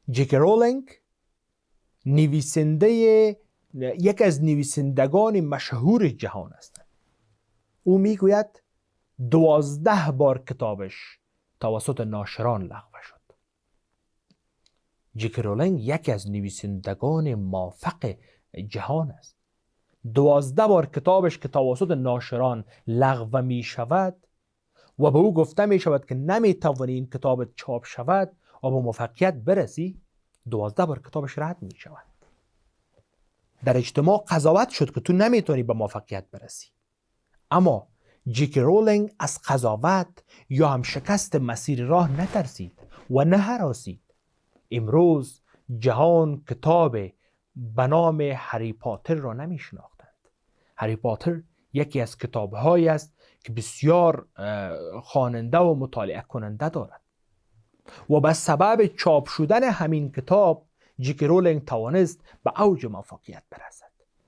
جی.کی. رولینگ یک از نویسندگان مشهور جهان هستند. او میگوید 12 بار کتابش توسط ناشران لغو شد. جی.کی. رولینگ یکی از نویسندگان موفق جهان است. 12 بار کتابش که توسط ناشران لغو می شود و به او گفته می شود که نمی توانی این کتاب چاپ شود و به موفقیت برسی، 12 بار کتابش رد می شود. در اجتماع قضاوت شد که تو نمیتونی به موفقیت برسی. اما جی.کی. رولینگ از قضاوت یا هم شکست مسیر راه نترسید و نه هراسید. امروز جهان کتاب به نام هری پاتر را نمی شناختند. هری پاتر یکی از کتاب‌هایی است که بسیار خواننده و مطالعه کننده دارد و به سبب چاپ شدن همین کتاب جی.کی. رولینگ توانست به اوج موفقیت برسد.